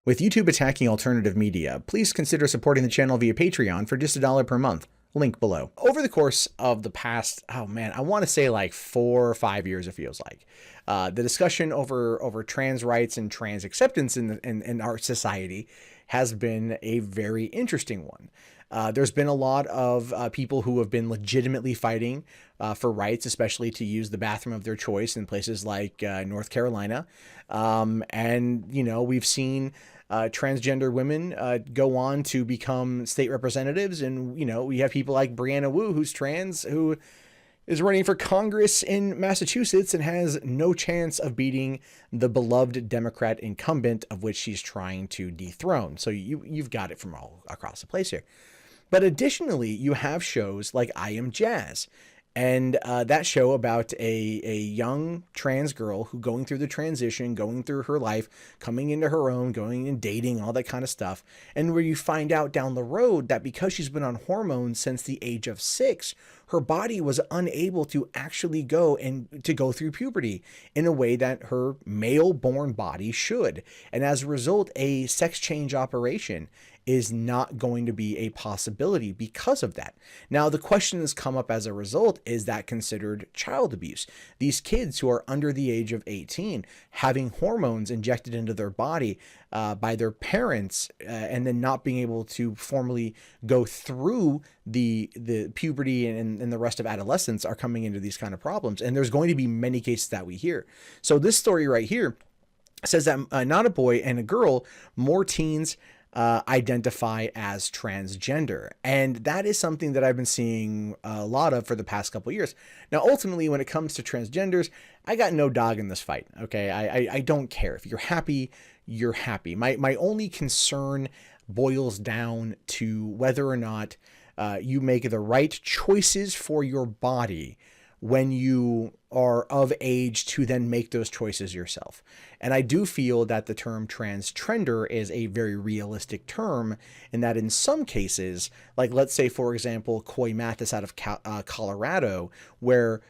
With YouTube attacking alternative media, please consider supporting the channel via Patreon for just $1 per month. Link below. Over the course of the past, oh man, I want to say like 4 or 5 years, it feels like, the discussion over trans rights and trans acceptance in our society has been a very interesting one. There's been a lot of people who have been legitimately fighting for rights, especially to use the bathroom of their choice in places like North Carolina. And, you know, we've seen transgender women go on to become state representatives. And, you know, we have people like Brianna Wu, who's trans, who is running for Congress in Massachusetts and has no chance of beating the beloved Democrat incumbent of which she's trying to dethrone. So you've got it from all across the place here. But additionally, you have shows like I Am Jazz. And that show about a young trans girl who going through the transition, going through her life, coming into her own, going and dating, all that kind of stuff. And where you find out down the road that because she's been on hormones since the age of 6, her body was unable to actually go through puberty in a way that her male-born body should. And as a result, a sex change operation is not going to be a possibility because of that. Now, the question that's come up as a result, is that considered child abuse? These kids who are under the age of 18 having hormones injected into their body by their parents and then not being able to formally go through the puberty and the rest of adolescence are coming into these kind of problems. And there's going to be many cases that we hear. So this story right here says that not a boy and a girl, more teens identify as transgender. And that is something that I've been seeing a lot of for the past couple of years. Now, ultimately, when it comes to transgenders, I got no dog in this fight. Okay. I don't care. If you're happy, you're happy. My only concern boils down to whether or not you make the right choices for your body when you are of age to then make those choices yourself. And I do feel that the term transtrender is a very realistic term in that in some cases, like let's say, for example, Coy Mathis out of Colorado, where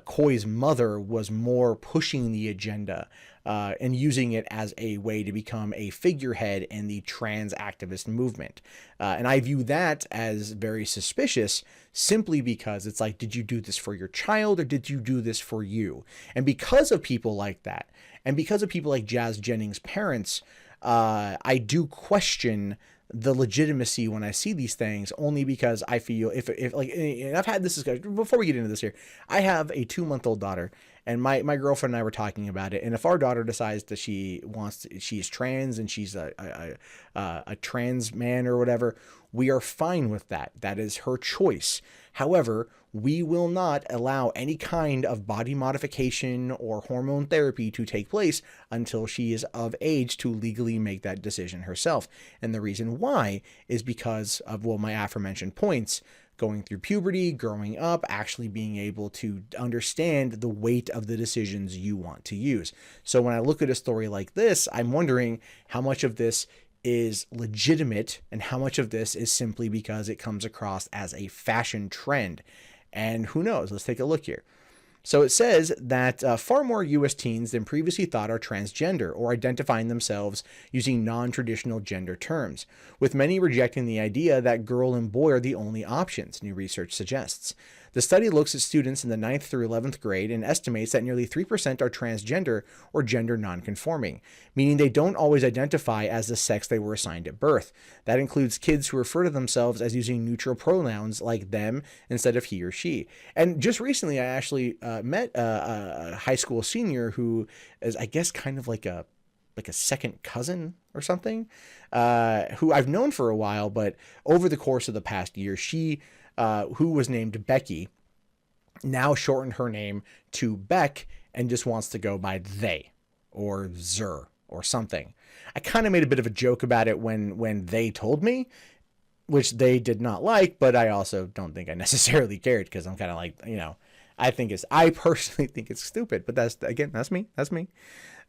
Coy's mother was more pushing the agenda and using it as a way to become a figurehead in the trans activist movement. And I view that as very suspicious simply because it's like, did you do this for your child or did you do this for you? And because of people like that, and because of people like Jazz Jennings' parents, I do question the legitimacy when I see these things, only because I feel if like, and I've had this discussion before we get into this here. I have a 2-month-old daughter, and my girlfriend and I were talking about it. And if our daughter decides that she's trans and she's a trans man or whatever, we are fine with that. That is her choice. However, we will not allow any kind of body modification or hormone therapy to take place until she is of age to legally make that decision herself. And the reason why is because of, well, my aforementioned points: going through puberty, growing up, actually being able to understand the weight of the decisions you want to use. So when I look at a story like this, I'm wondering how much of this is legitimate and how much of this is simply because it comes across as a fashion trend. And who knows? Let's take a look here. So it says that far more U.S. teens than previously thought are transgender or identifying themselves using non-traditional gender terms, with many rejecting the idea that girl and boy are the only options, new research suggests. The study looks at students in the 9th through 11th grade and estimates that nearly 3% are transgender or gender nonconforming, meaning they don't always identify as the sex they were assigned at birth. That includes kids who refer to themselves as using neutral pronouns like them instead of he or she. And just recently, I actually met a high school senior who is, I guess, kind of like a second cousin or something, who I've known for a while, but over the course of the past year, she who was named Becky, now shortened her name to Beck and just wants to go by they or Zer or something. I kind of made a bit of a joke about it when they told me, which they did not like, but I also don't think I necessarily cared because I'm kind of like, you know, I personally think it's stupid, but that's me.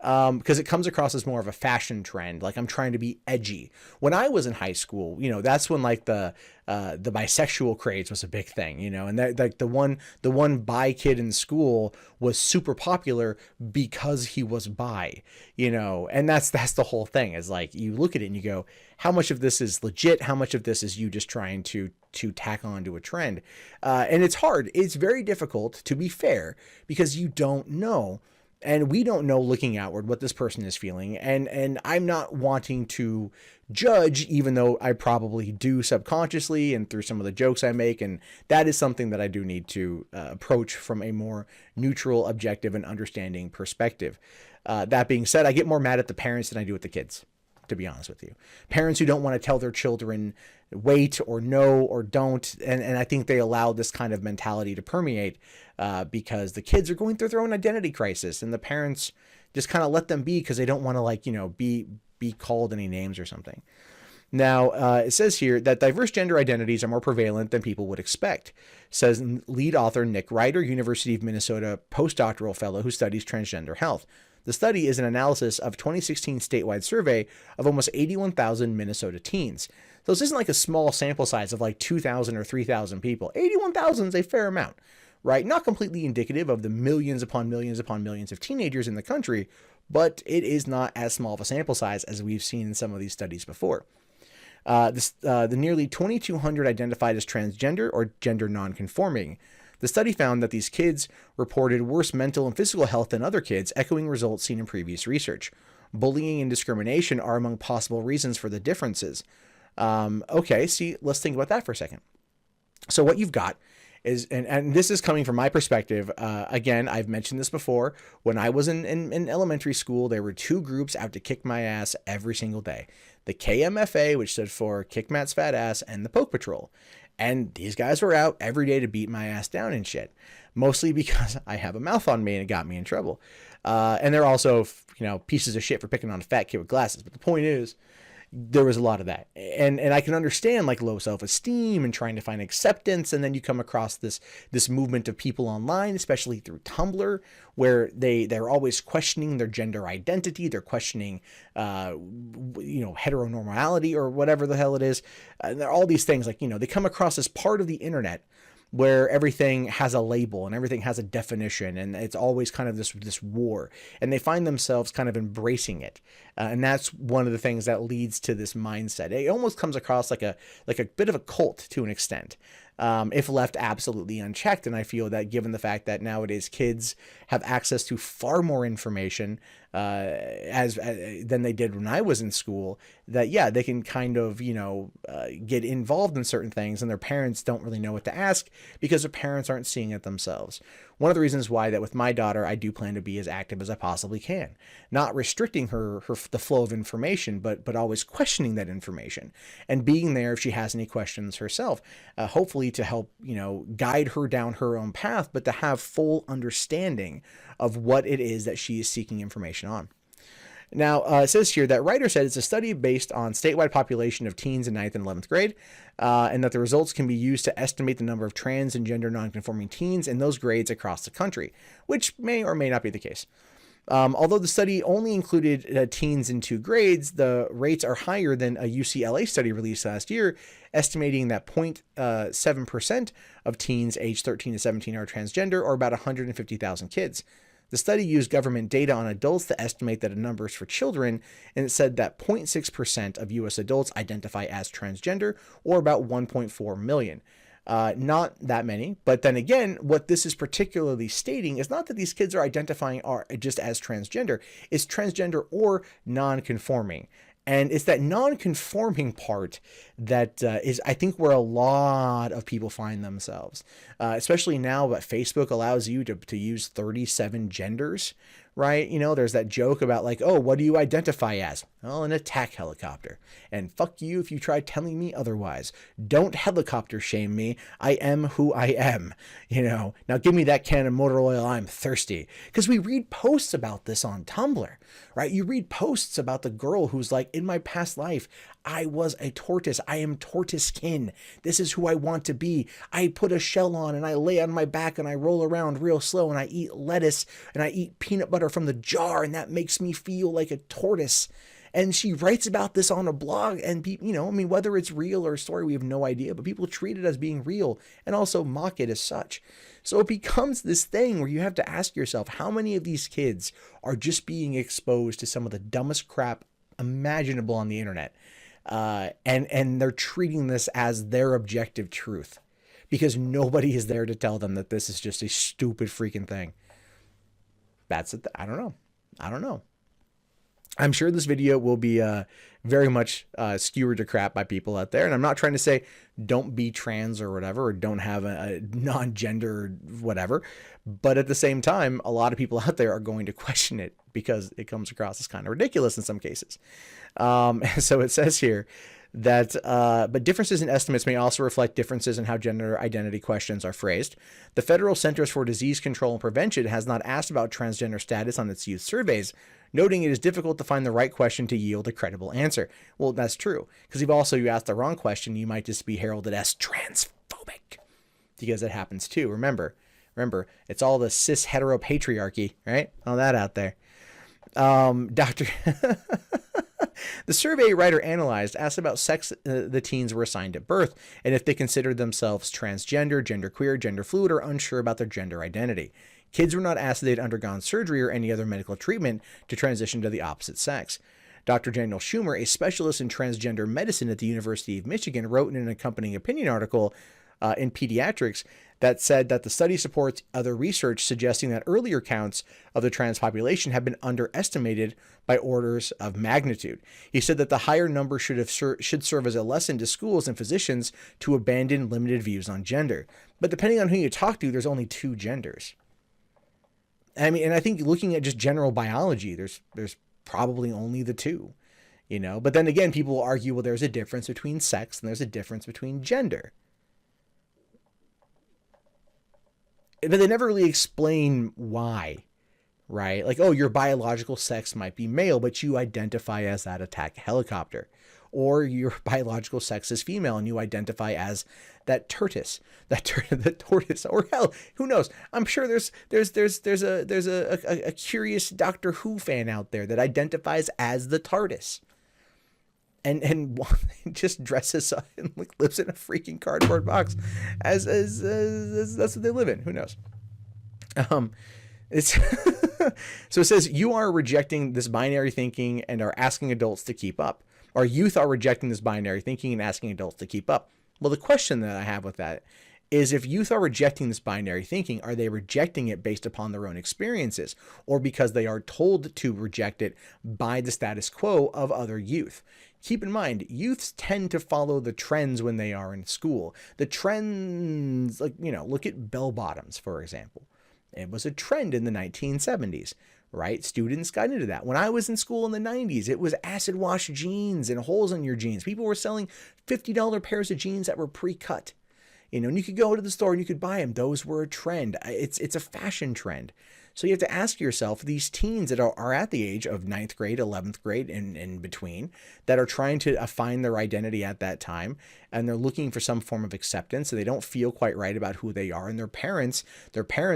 because it comes across as more of a fashion trend. Like I'm trying to be edgy. When I was in high school, that's when like the bisexual craze was a big thing, and that like the one bi kid in school was super popular because he was bi, and that's the whole thing is like you look at it and you go, how much of this is legit? How much of this is you just trying to tack on to a trend? And it's hard. It's very difficult, to be fair, because you don't know. And we don't know looking outward what this person is feeling. And I'm not wanting to judge, even though I probably do subconsciously and through some of the jokes I make. And that is something that I do need to approach from a more neutral, objective, and understanding perspective. That being said, I get more mad at the parents than I do at the kids, to be honest with you. Parents who don't want to tell their children wait or no or don't. And I think they allow this kind of mentality to permeate because the kids are going through their own identity crisis and the parents just kind of let them be because they don't want to be called any names or something. Now, it says here that diverse gender identities are more prevalent than people would expect, says lead author Nic Rider, University of Minnesota postdoctoral fellow who studies transgender health. The study is an analysis of 2016 statewide survey of almost 81,000 Minnesota teens. So this isn't like a small sample size of like 2,000 or 3,000 people. 81,000 is a fair amount, right? Not completely indicative of the millions upon millions upon millions of teenagers in the country, but it is not as small of a sample size as we've seen in some of these studies before. The nearly 2,200 identified as transgender or gender nonconforming. The study found that these kids reported worse mental and physical health than other kids, echoing results seen in previous research. Bullying and discrimination are among possible reasons for the differences. Okay, let's think about that for a second. So what you've got is, and this is coming from my perspective, again, I've mentioned this before, when I was in elementary school, there were two groups out to kick my ass every single day. The KMFA, which stood for Kick Matt's Fat Ass, and the Poke Patrol. And these guys were out every day to beat my ass down and shit. Mostly because I have a mouth on me and it got me in trouble. And they're also, pieces of shit for picking on a fat kid with glasses. But the point is, there was a lot of that. And I can understand like low self-esteem and trying to find acceptance. And then you come across this movement of people online, especially through Tumblr, where they're always questioning their gender identity. They're questioning, heteronormality or whatever the hell it is. And there are all these things like, they come across as part of the internet where everything has a label and everything has a definition, and it's always kind of this war, and they find themselves kind of embracing it. And that's one of the things that leads to this mindset. It almost comes across like a bit of a cult to an extent, if left absolutely unchecked. And I feel that given the fact that nowadays kids have access to far more information than they did when I was in school, that they can kind of get involved in certain things, and their parents don't really know what to ask because their parents aren't seeing it themselves. One of the reasons why that with my daughter, I do plan to be as active as I possibly can, not restricting her the flow of information, but always questioning that information and being there if she has any questions herself, hopefully to help guide her down her own path, but to have full understanding of what it is that she is seeking information on. Now, it says here that Rider said it's a study based on statewide population of teens in 9th and 11th grade, and that the results can be used to estimate the number of trans and gender nonconforming teens in those grades across the country, which may or may not be the case. Although the study only included teens in 2 grades, the rates are higher than a UCLA study released last year, estimating that 0.7% of teens aged 13 to 17 are transgender, or about 150,000 kids. The study used government data on adults to estimate the numbers for children, and it said that 0.6% of U.S. adults identify as transgender, or about 1.4 million. Not that many, but then again, what this is particularly stating is not that these kids are identifying just as transgender, it's transgender or non-conforming. And it's that non-conforming part that is, I think, where a lot of people find themselves, especially now that Facebook allows you to use 37 genders, right? There's that joke about like, oh, what do you identify as? Well, an attack helicopter. And fuck you if you try telling me otherwise. Don't helicopter shame me. I am who I am. Now give me that can of motor oil. I'm thirsty. Because we read posts about this on Tumblr, right? You read posts about the girl who's like, in my past life, I was a tortoise. I am tortoise skin. This is who I want to be. I put a shell on and I lay on my back and I roll around real slow and I eat lettuce and I eat peanut butter butter from the jar, and that makes me feel like a tortoise. And she writes about this on a blog, and people, I mean, whether it's real or a story, we have no idea, but people treat it as being real and also mock it as such. So it becomes this thing where you have to ask yourself, how many of these kids are just being exposed to some of the dumbest crap imaginable on the internet? And they're treating this as their objective truth because nobody is there to tell them that this is just a stupid freaking thing. That's it. I don't know. I'm sure this video will be very much skewered to crap by people out there. And I'm not trying to say don't be trans or whatever, or don't have a non-gender whatever. But at the same time, a lot of people out there are going to question it because it comes across as kind of ridiculous in some cases. So it says here that, but differences in estimates may also reflect differences in how gender identity questions are phrased. The Federal Centers for Disease Control and Prevention has not asked about transgender status on its youth surveys, noting it is difficult to find the right question to yield a credible answer. Well, that's true, because if also you ask the wrong question, you might just be heralded as transphobic, because it happens too. Remember, it's all the cis heteropatriarchy, right? All that out there. The survey writer analyzed asked about sex the teens were assigned at birth and if they considered themselves transgender, genderqueer, gender fluid, or unsure about their gender identity. Kids were not asked if they'd undergone surgery or any other medical treatment to transition to the opposite sex. Dr. Daniel Schumer, a specialist in transgender medicine at the University of Michigan, wrote in an accompanying opinion article in Pediatrics that said that the study supports other research suggesting that earlier counts of the trans population have been underestimated by orders of magnitude. He said that the higher number should serve as a lesson to schools and physicians to abandon limited views on gender. But depending on who you talk to, there's only two genders. I mean, and I think looking at just general biology, there's probably only the two, But then again, people will argue, well, there's a difference between sex and there's a difference between gender. But they never really explain why, right? Like, oh, your biological sex might be male, but you identify as that attack helicopter. Or your biological sex is female and you identify as that tortoise, the tortoise, or hell, who knows? I'm sure there's a curious Doctor Who fan out there that identifies as the TARDIS. And just dresses up and lives in a freaking cardboard box as that's what they live in. Who knows? It's so it says you are rejecting this binary thinking and are asking adults to keep up. Our youth are rejecting this binary thinking and asking adults to keep up. Well, the question that I have with that is, if youth are rejecting this binary thinking, are they rejecting it based upon their own experiences or because they are told to reject it by the status quo of other youth? Keep in mind, youths tend to follow the trends when they are in school. The trends, look at bell bottoms, for example. It was a trend in the 1970s, right? Students got into that. When I was in school in the 90s, it was acid wash jeans and holes in your jeans. People were selling $50 pairs of jeans that were pre-cut. And you could go to the store and you could buy them. Those were a trend. It's a fashion trend. So you have to ask yourself, these teens that are at the age of 9th grade, 11th grade, and in between, that are trying to find their identity at that time, and they're looking for some form of acceptance, so they don't feel quite right about who they are, and their parents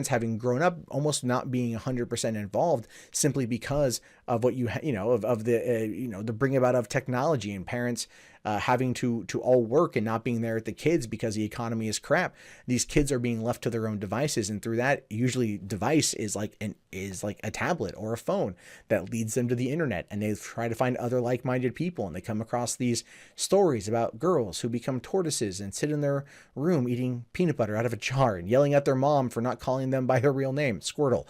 having grown up almost not being 100% involved simply because of what the bring about of technology, and parents having to all work and not being there at the kids because the economy is crap. These kids are being left to their own devices, and through that, usually device is like a tablet or a phone that leads them to the internet, and they try to find other like-minded people, and they come across these stories about girls who become tortoises and sit in their room eating peanut butter out of a jar and yelling at their mom for not calling them by their real name, Squirtle.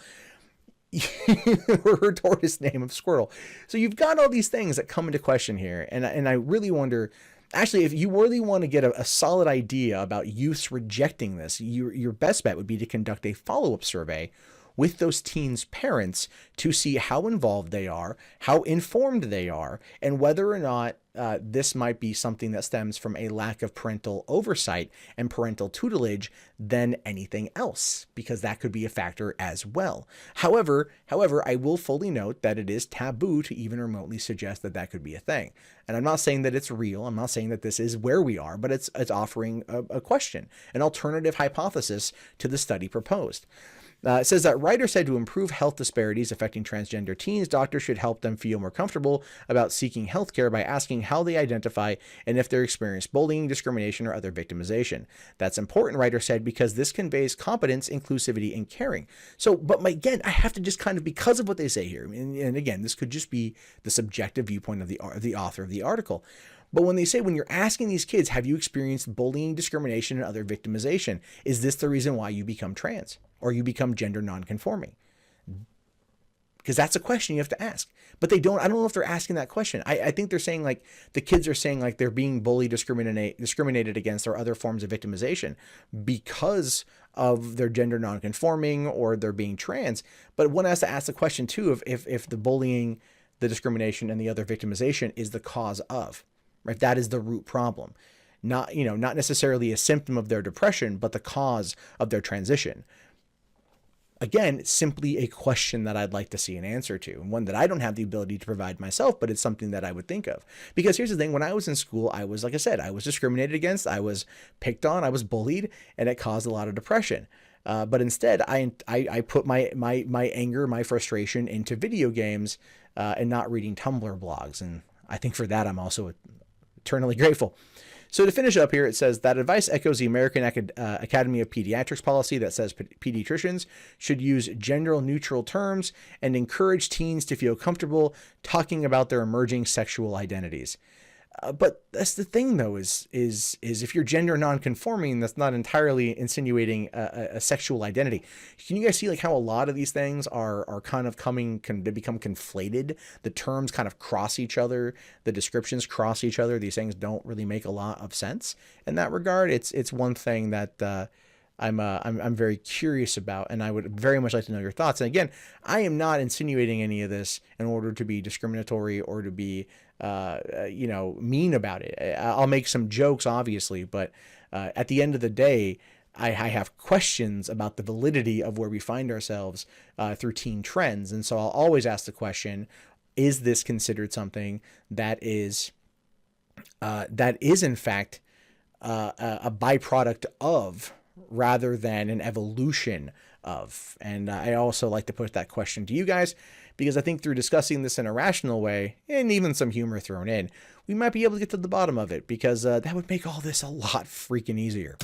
Or her tortoise name of Squirtle. So you've got all these things that come into question here. And I really wonder, actually, if you really want to get a solid idea about youths rejecting this, your best bet would be to conduct a follow-up survey with those teens' parents to see how involved they are, how informed they are, and whether or not this might be something that stems from a lack of parental oversight and parental tutelage than anything else, because that could be a factor as well. However, I will fully note that it is taboo to even remotely suggest that that could be a thing. And I'm not saying that it's real. I'm not saying that this is where we are, but it's offering a question, an alternative hypothesis to the study proposed. It says that Rider said to improve health disparities affecting transgender teens, doctors should help them feel more comfortable about seeking healthcare by asking how they identify and if they experience bullying, discrimination, or other victimization. That's important, Rider said, because this conveys competence, inclusivity, and caring. So, but again, I have to just kind of, because of what they say here, and again, this could just be the subjective viewpoint of the author of the article. But when they say, when you're asking these kids, have you experienced bullying, discrimination, and other victimization? Is this the reason why you become trans or you become gender nonconforming? Because that's a question you have to ask. But they don't, I don't know if they're asking that question. I think they're saying like, the kids are saying like they're being bullied, discriminated against, or other forms of victimization because of their gender nonconforming or they're being trans. But one has to ask the question too of if the bullying, the discrimination, and the other victimization is the cause of. Right? That is the root problem. Not necessarily a symptom of their depression, but the cause of their transition. Again, simply a question that I'd like to see an answer to, and one that I don't have the ability to provide myself, but it's something that I would think of. Because here's the thing, when I was in school, I was, like I said, I was discriminated against, I was picked on, I was bullied, and it caused a lot of depression. But instead, I put my anger, my frustration into video games and not reading Tumblr blogs. And I think for that, I'm also eternally grateful. So to finish up here, it says that advice echoes the American Academy of Pediatrics policy that says pediatricians should use gender-neutral terms and encourage teens to feel comfortable talking about their emerging sexual identities. But that's the thing, though, is if you're gender non-conforming, that's not entirely insinuating a sexual identity. Can you guys see like how a lot of these things are kind of they become conflated? The terms kind of cross each other. The descriptions cross each other. These things don't really make a lot of sense in that regard. It's one thing that I'm very curious about, and I would very much like to know your thoughts. And again, I am not insinuating any of this in order to be discriminatory or to be mean about it. I'll make some jokes, obviously, but at the end of the day, I have questions about the validity of where we find ourselves through teen trends. And so I'll always ask the question, is this considered something that is in fact a byproduct of, rather than an evolution of? And I also like to put that question to you guys, because I think through discussing this in a rational way, and even some humor thrown in, we might be able to get to the bottom of it, because that would make all this a lot freaking easier.